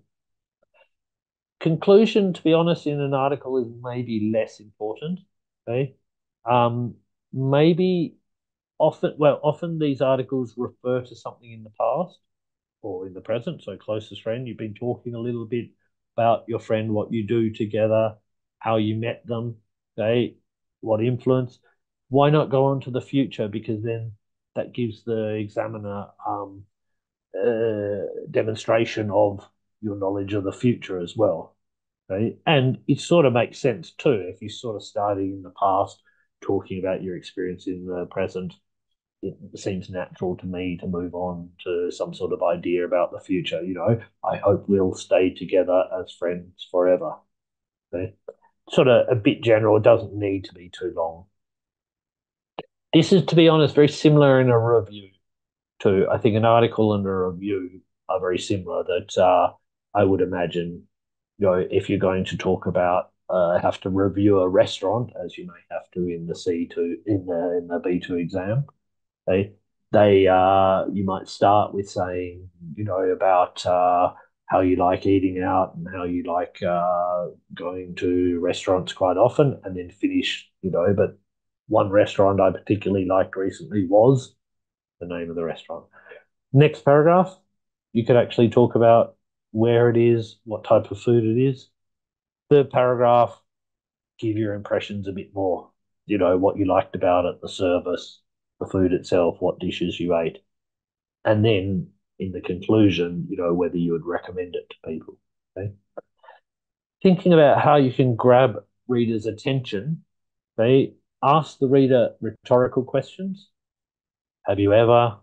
Conclusion, to be honest, in an article is maybe less important. Okay. Um, Maybe often these articles refer to something in the past or in the present. So closest friend, you've been talking a little bit about your friend, what you do together, how you met them, okay, what influence. Why not go on to the future? Because then that gives the examiner demonstration of your knowledge of the future as well. Okay? And it sort of makes sense too if you're sort of starting in the past, talking about your experience in the present. it seems natural to me to move on to some sort of idea about the future. I hope we'll stay together as friends forever. Okay? Sort of a bit general, it doesn't need to be too long. This is, to be honest, very similar in a review too. I think an article and a review are very similar. That I would imagine, if you're going to talk about have to review a restaurant, as you may have to in the C2 in the B2 exam, they you might start with saying, about how you like eating out and how you like going to restaurants quite often, and then finish, but one restaurant I particularly liked recently was the name of the restaurant. Next paragraph, you could actually talk about where it is, what type of food it is. Third paragraph, give your impressions a bit more. What you liked about it, the service, the food itself, what dishes you ate. And then in the conclusion, whether you would recommend it to people. Okay. Thinking about how you can grab readers' attention, they ask the reader rhetorical questions. Have you ever,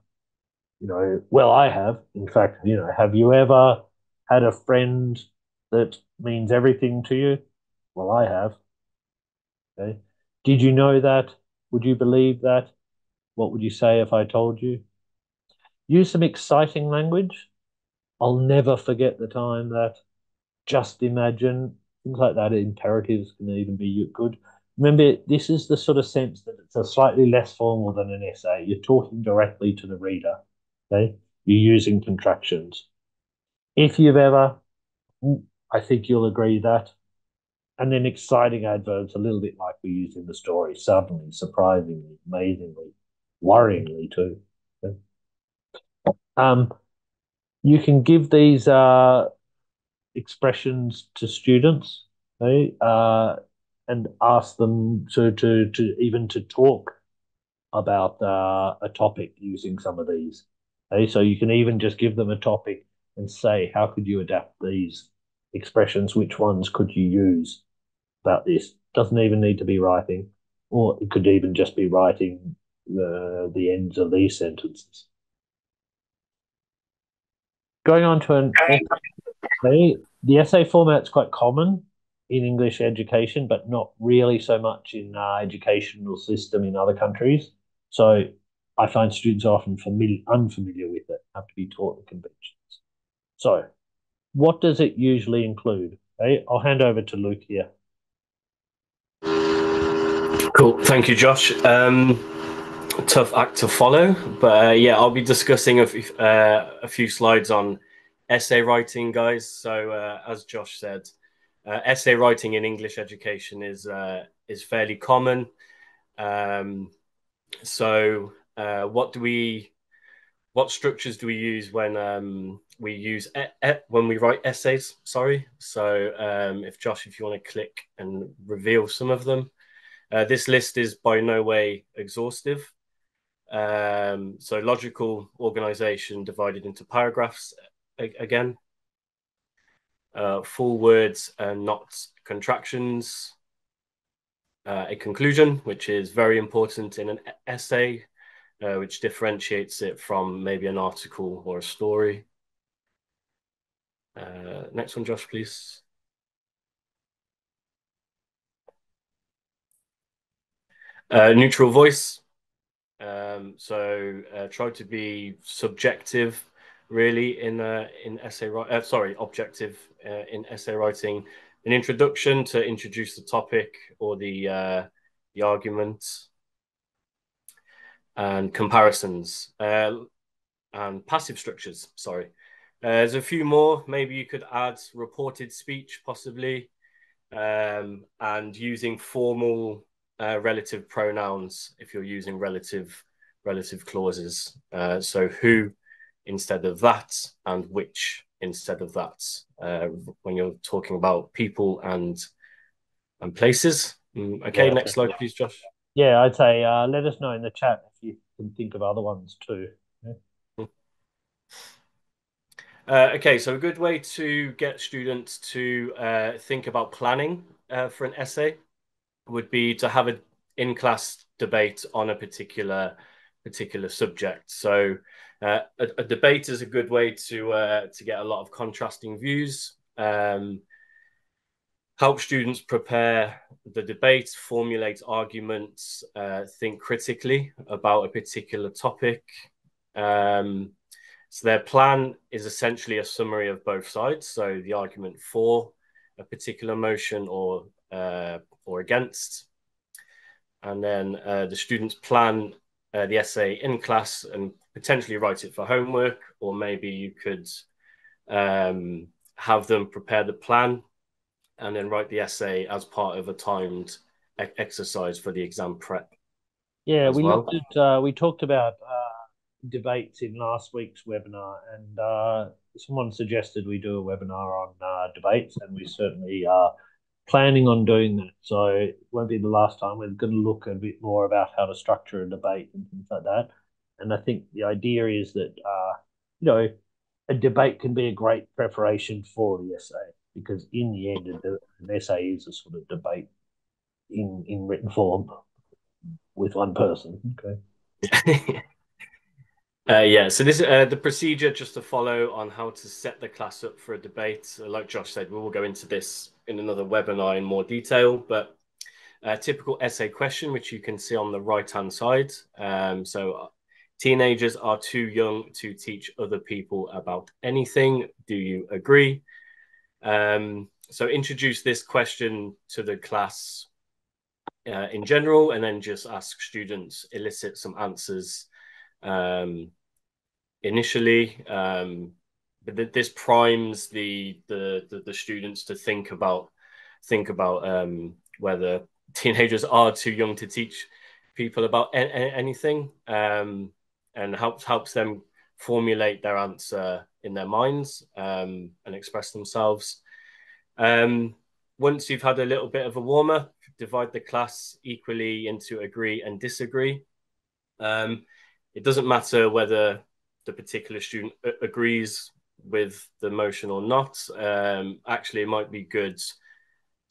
well, I have. In fact, have you ever had a friend that means everything to you? Well, I have. Okay. Did you know that? Would you believe that? What would you say if I told you? Use some exciting language. I'll never forget the time that, just imagine, things like that. Imperatives can even be good. Remember, this is the sort of sense that it's a slightly less formal than an essay. You're talking directly to the reader. Okay. You're using contractions. If you've ever, I think you'll agree that. And then exciting adverbs, a little bit like we use in the story, suddenly, surprisingly, amazingly, worryingly too. Okay. Um, you can give these expressions to students, okay, and ask them to even to talk about a topic using some of these. Okay, so you can even just give them a topic and say, how could you adapt these expressions? Which ones could you use about this? Doesn't even need to be writing, or it could even just be writing the ends of these sentences. Going on to an essay, the essay format's quite common in English education, but not really so much in educational system in other countries. So I find students are often unfamiliar with it, have to be taught the conventions. So what does it usually include? Okay, I'll hand over to Luke here.
Cool. Thank you, Josh. Tough act to follow, but yeah, I'll be discussing a few slides on essay writing, guys. So as Josh said, essay writing in English education is fairly common. Um, so what structures do we use when when we write essays? Sorry. So if Josh, if you want to click and reveal some of them, this list is by no way exhaustive. So logical organization divided into paragraphs again, full words and not contractions, a conclusion, which is very important in an essay, which differentiates it from maybe an article or a story. Next one, Josh, please. Neutral voice. So try to be subjective, really, in essay writing. Sorry, objective in essay writing. An introduction to introduce the topic or the argument, and comparisons and passive structures. Sorry, there's a few more. Maybe you could add reported speech, possibly, and using formal relative pronouns if you're using relative clauses. So who instead of that, and which instead of that, when you're talking about people and places. Okay,
Yeah,
next slide, please, Josh.
yeah, I'd say let us know in the chat if you can think of other ones too. Yeah.
Okay, so a good way to get students to think about planning for an essay would be to have an in-class debate on a particular particular subject. So a debate is a good way to get a lot of contrasting views. Help students prepare the debate, formulate arguments, think critically about a particular topic. So their plan is essentially a summary of both sides. So the argument for a particular motion or against, and then the students plan the essay in class and potentially write it for homework, or maybe you could have them prepare the plan and then write the essay as part of a timed exercise for the exam prep
Yeah,
as well.
we talked about debates in last week's webinar, and someone suggested we do a webinar on debates, and we certainly are planning on doing that. So it won't be the last time. We're going to look a bit more about how to structure a debate and things like that. And I think the idea is that, you know, a debate can be a great preparation for the essay because in the end, an essay is a sort of debate in written form with one person. Okay.
Yeah, so this the procedure just to follow on how to set the class up for a debate. Like Josh said, we will go into this in another webinar in more detail, but a typical essay question, which you can see on the right-hand side. So teenagers are too young to teach other people about anything. Do you agree? So introduce this question to the class in general, and then just ask students, elicit some answers initially. But this primes the students to think about whether teenagers are too young to teach people about anything, and helps them formulate their answer in their minds, and express themselves. Um, Once you've had a little bit of a warm up, divide the class equally into agree and disagree. Um, it doesn't matter whether the particular student agrees with the motion or not. Actually, it might be good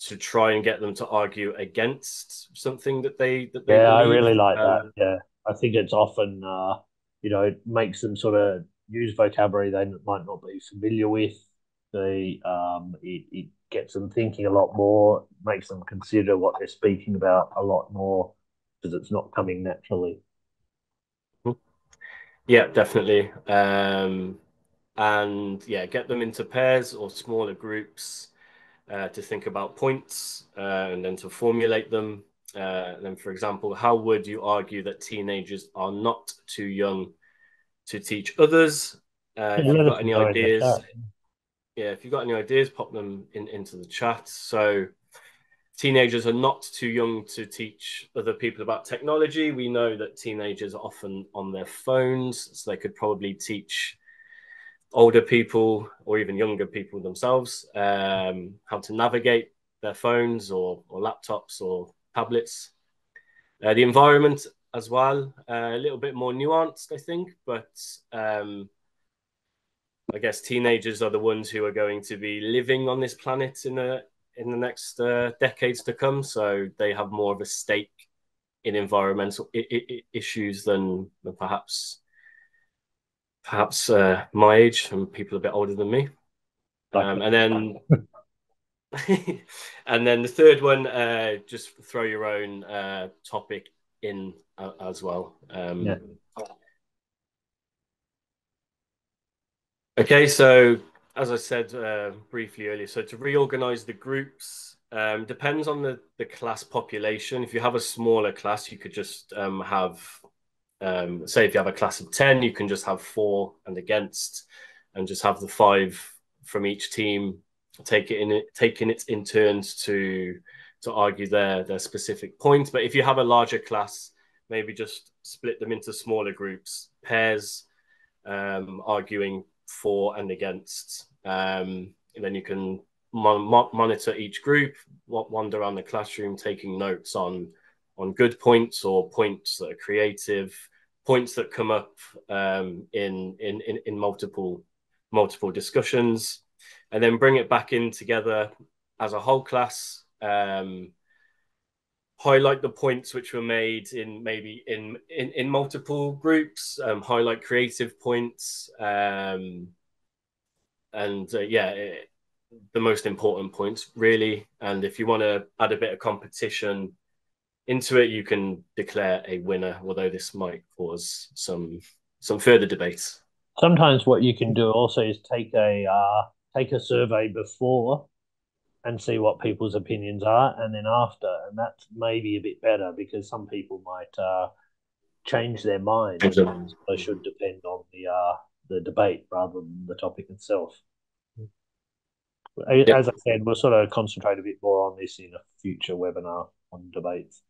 to try and get them to argue against something that they
Yeah, I
believe.
really like that. Yeah, I think it's often, it makes them sort of use vocabulary they might not be familiar with. It gets them thinking a lot more, makes them consider what they're speaking about a lot more because it's not coming naturally.
Yeah, definitely. And yeah, get them into pairs or smaller groups to think about points and then to formulate them. And then, for example, how would you argue that teenagers are not too young to teach others?
Yeah,
If you've
let
got
us
any
know in the
ideas,
chat.
yeah, if you've got any ideas, pop them into the chat. So teenagers are not too young to teach other people about technology. We know that teenagers are often on their phones, so they could probably teach older people or even younger people themselves how to navigate their phones or laptops or tablets. The environment as well, a little bit more nuanced, I think, but I guess teenagers are the ones who are going to be living on this planet in the next decades to come, so they have more of a stake in environmental issues than perhaps my age and people a bit older than me.
Like,
And then and then the third one, just throw your own topic in as well.
yeah,
Okay, so as I said briefly earlier, so to reorganize the groups depends on the class population. If you have a smaller class, you could just have, say, if you have a class of 10, you can just have for and against, and just have the five from each team taking it in turns to argue their specific point. But if you have a larger class, maybe just split them into smaller groups, pairs, arguing for and against. And then you can monitor each group, wander around the classroom, taking notes on good points or points that are creative, points that come up in multiple discussions, and then bring it back in together as a whole class. highlight the points which were made in maybe in multiple groups, highlight creative points, and the most important points really. And if you want to add a bit of competition into it, you can declare a winner, although this might cause some further debates.
Sometimes what you can do also is take a survey before and see what people's opinions are, and then after, and that's maybe a bit better because some people might change their minds, and so should depend on the debate rather than the topic itself.
Yep.
As I said, we'll sort of concentrate a bit more on this in a future webinar on debates.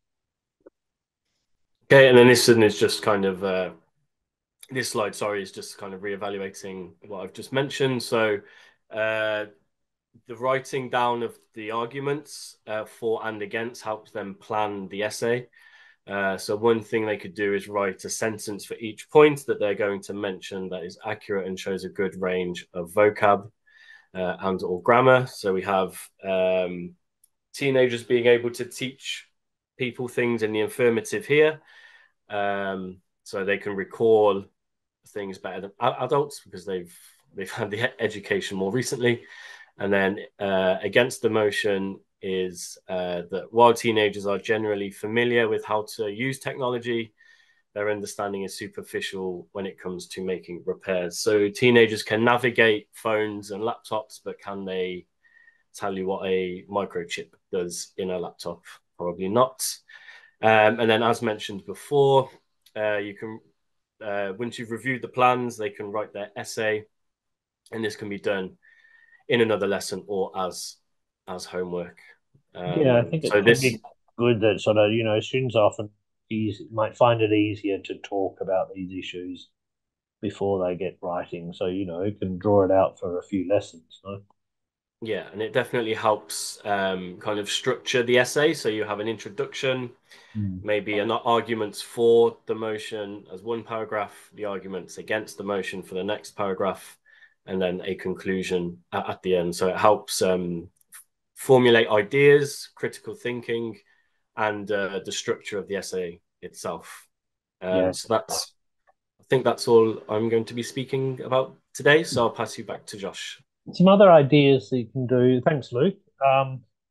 Okay, and then this one is just kind of this slide, sorry, is just kind of reevaluating what I've just mentioned. So the writing down of the arguments for and against helps them plan the essay. So one thing they could do is write a sentence for each point that they're going to mention that is accurate and shows a good range of vocab and or grammar. So we have teenagers being able to teach people things in the affirmative here. So they can recall things better than adults because they've had the education more recently. And then against the motion is that while teenagers are generally familiar with how to use technology, their understanding is superficial when it comes to making repairs. So teenagers can navigate phones and laptops, but can they tell you what a microchip does in a laptop? Probably not. And then, as mentioned before, you can once you've reviewed the plans, they can write their essay, and this can be done in another lesson or as homework.
Yeah, I think it
So
can
this,
be good that sort of, students often might find it easier to talk about these issues before they get writing. So, you can draw it out for a few lessons. No?
yeah, and it definitely helps kind of structure the essay. So you have an introduction,
Mm.
maybe an arguments for the motion as one paragraph, the arguments against the motion for the next paragraph, and then a conclusion at the end. So it helps formulate ideas, critical thinking, and the structure of the essay itself.
Yeah.
So I think that's all I'm going to be speaking about today. So I'll pass you back to Josh.
Some other ideas that you can do. Thanks, Luke.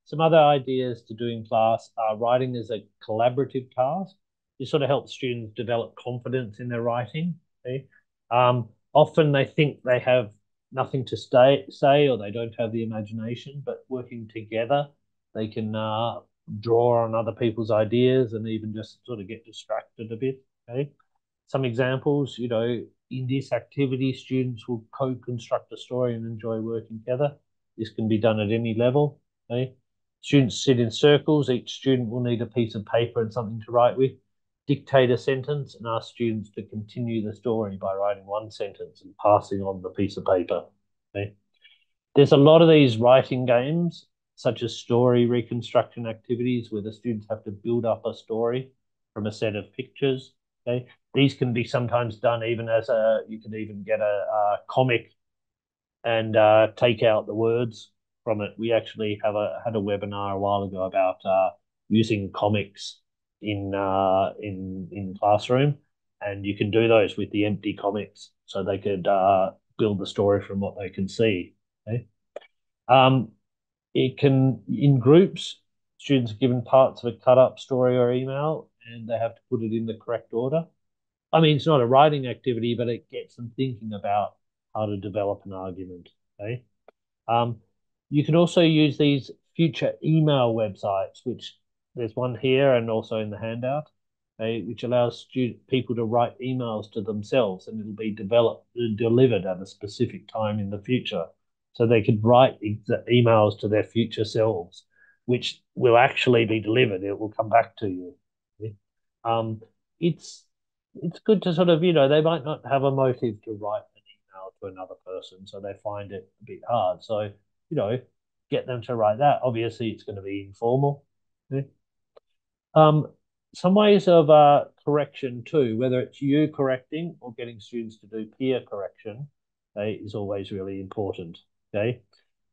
Some other ideas to do in class are writing as a collaborative task. This sort of helps students develop confidence in their writing. Okay? Often they think they have nothing to say or they don't have the imagination, but working together, they can draw on other people's ideas and even just sort of get distracted a bit. Okay? Some examples, in this activity, students will co-construct a story and enjoy working together. This can be done at any level. Okay? Students sit in circles. Each student will need a piece of paper and something to write with. Dictate a sentence and ask students to continue the story by writing one sentence and passing on the piece of paper. Okay? There's a lot of these writing games, such as story reconstruction activities, where the students have to build up a story from a set of pictures. Okay, these can be sometimes done even as you can even get a comic and take out the words from it. We actually had a webinar a while ago about using comics in classroom, and you can do those with the empty comics, so they could build the story from what they can see. Okay? Um, it can, in groups, students are given parts of a cut up story or email and they have to put it in the correct order. I mean, it's not a writing activity, but it gets them thinking about how to develop an argument. Okay. Um, you can also use these future email websites, which there's one here and also in the handout, okay, which allows people to write emails to themselves and it'll be delivered at a specific time in the future. So they could write emails to their future selves, which will actually be delivered. It will come back to you. Okay? Um, it's it's good to sort of, they might not have a motive to write an email to another person, so they find it a bit hard. So, get them to write that. Obviously, it's going to be informal. Okay? Um, some ways of correction too, whether it's you correcting or getting students to do peer correction, okay, is always really important. Okay.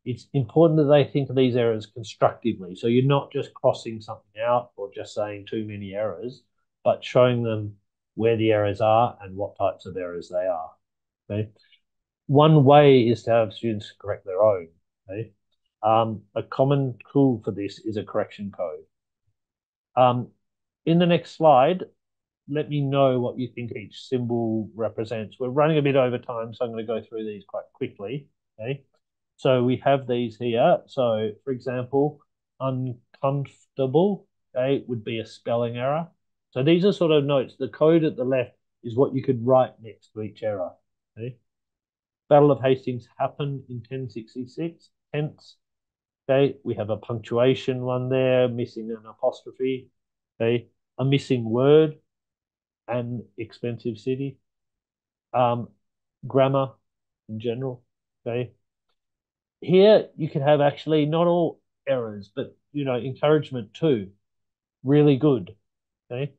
it's important that they think of these errors constructively. So you're not just crossing something out or just saying too many errors, but showing them where the errors are and what types of errors they are. Okay. One way is to have students correct their own. Okay. A common tool for this is a correction code. Um, in the next slide, let me know what you think each symbol represents. We're running a bit over time, so I'm going to go through these quite quickly. Okay. So we have these here. So, for example, uncomfortable, okay, would be a spelling error. So these are sort of notes. The code at the left is what you could write next to each error. Okay. Battle of Hastings happened in 1066. Tense. Okay. We have a punctuation one there, missing an apostrophe. Okay. A missing word, an expensive city. Um, Grammar in general. Okay. Here you can have actually not all errors, but encouragement too. Really good. Okay.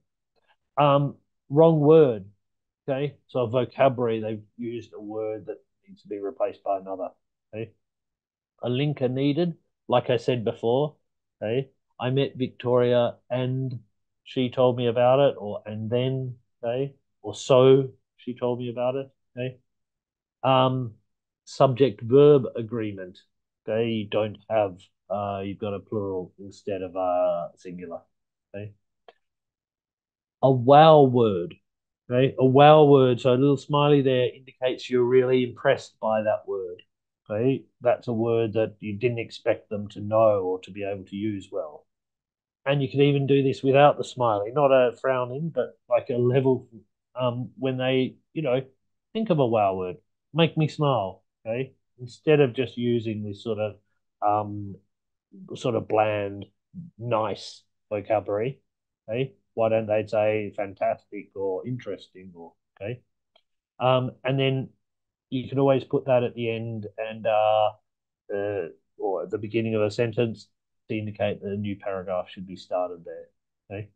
Um, Wrong word. Okay. So vocabulary, they've used a word that needs to be replaced by another. Okay. A linker needed, like I said before. Okay. I met Victoria and she told me about it, or and then, okay, or so she told me about it. Okay. Um, Subject verb agreement. Okay, you don't have you've got a plural instead of a singular. Okay. A wow word. Okay, a wow word. So a little smiley there indicates you're really impressed by that word. Okay, that's a word that you didn't expect them to know or to be able to use well. And you can even do this without the smiley, not a frowning, but like a level when they, think of a wow word, make me smile, okay? Instead of just using this um sort of bland, nice vocabulary, okay? Why don't they say fantastic or interesting or okay? And then you can always put that at the end and or at the beginning of a sentence to indicate that a new paragraph should be started there. Okay.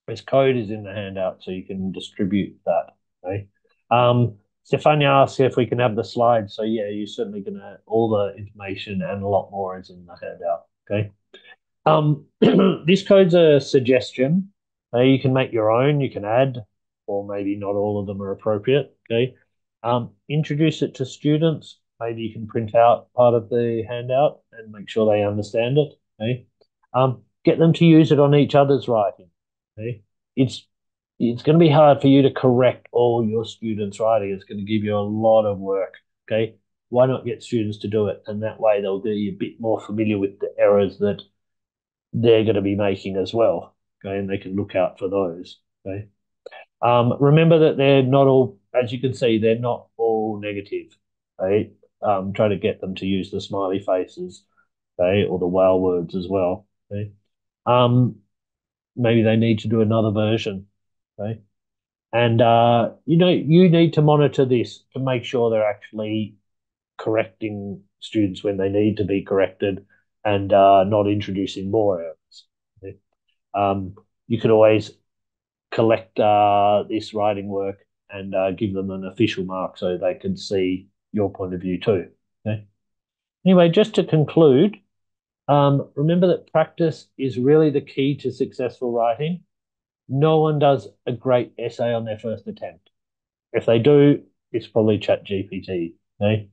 This code is in the handout, so you can distribute that. Okay. Stefania asks if we can have the slides. So yeah, you're certainly gonna all the information and a lot more is in the handout. Okay. This code's a suggestion. You can make your own, you can add, or maybe not all of them are appropriate. Okay. Introduce it to students. Maybe you can print out part of the handout and make sure they understand it. Okay. Get them to use it on each other's writing. Okay. It's it's going to be hard for you to correct all your students' writing. It's going to give you a lot of work. Okay. Why not get students to do it? And that way they'll be a bit more familiar with the errors that they're going to be making as well. Okay, and they can look out for those. Okay. Remember that they're not all, as you can see, they're not all negative. Okay. Try to get them to use the smiley faces, okay, or the wow words as well. Okay. Um, Maybe they need to do another version. Okay. And you need to monitor this to make sure they're actually correcting students when they need to be corrected and not introducing more errors. Okay. Um, you could always collect this writing work and give them an official mark so they can see your point of view too. Okay. Anyway, just to conclude, remember that practice is really the key to successful writing. No one does a great essay on their first attempt. If they do, it's probably Chat GPT. Okay?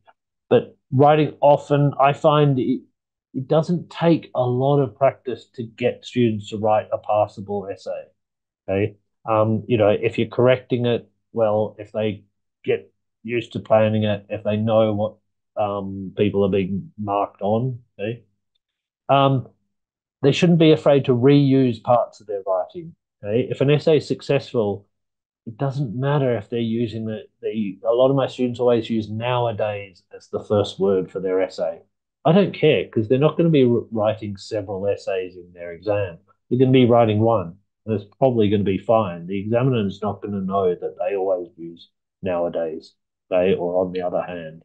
But writing often, I find it doesn't take a lot of practice to get students to write a passable essay. Okay. If you're correcting it, well, if they get used to planning it, if they know what people are being marked on, okay, um, they shouldn't be afraid to reuse parts of their writing. Okay. If an essay is successful, it doesn't matter if they're using a lot of my students always use nowadays as the first word for their essay. I don't care because they're not going to be writing several essays in their exam. They're going to be writing one, and it's probably going to be fine. The examiner is not going to know that they always use nowadays, they or on the other hand.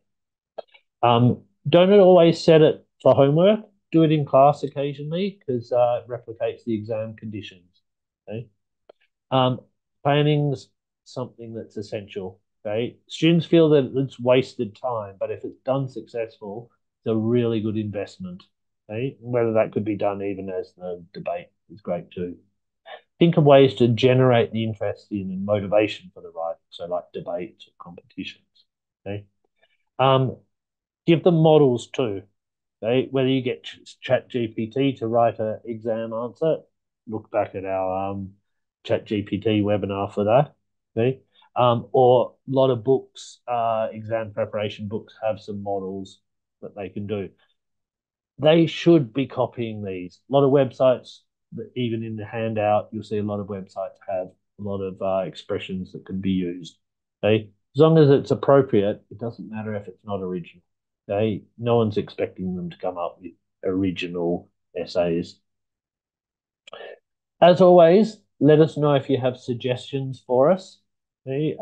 Don't always set it for homework. Do it in class occasionally because it replicates the exam conditions. Okay. Um, Planning's something that's essential. Okay, students feel that it's wasted time, but if it's done It's a really good investment. Okay? Whether that could be done even as the debate is great too. Think of ways to generate the interest in and motivation for the writing. So like debates or competitions. Okay. Um, Give them models too. Okay. Whether you get Chat GPT to write an exam answer, look back at our Chat GPT webinar for that. Okay. Or a lot of books, exam preparation books have some models that they can do. They should be copying these. A lot of websites, even in the handout, you'll see a lot of websites have a lot of expressions that can be used. Okay, as long as it's appropriate, it doesn't matter if it's not original. Okay, no one's expecting them to come up with original essays. As always, let us know if you have suggestions for us. Okay?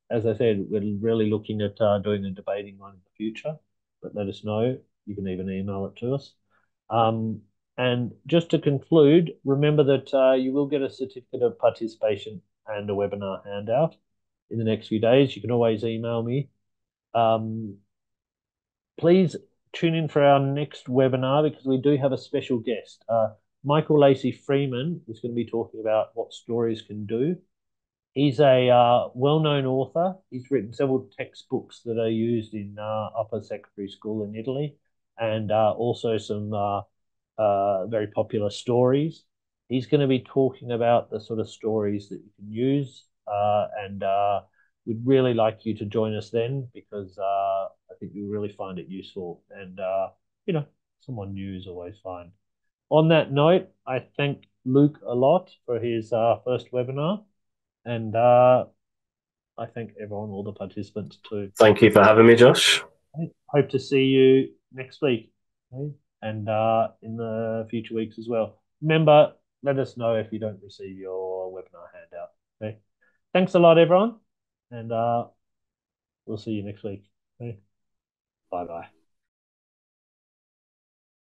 As I said, we're really looking at doing a debating one in the future, but let us know. You can even email it to us. Um, and just to conclude, remember that you will get a certificate of participation and a webinar handout in the next few days. You can always email me. Um, Please tune in for our next webinar because we do have a special guest. Michael Lacey Freeman is going to be talking about what stories can do. He's a well-known author. He's written several textbooks that are used in upper secondary school in Italy, and also some very popular stories. He's going to be talking about the sort of stories that you can use, and we'd really like you to join us then because I think you'll really find it useful. And you know, someone new is always fine. On that note, I thank Luke a lot for his first webinar. And I thank everyone, all the participants too.
Thank you for having me, Josh.
I hope to see you next week, okay? And in the future weeks as well. Remember, let us know if you don't receive your webinar handout. Okay. Thanks a lot, everyone. And we'll see you next week. Okay. Bye bye.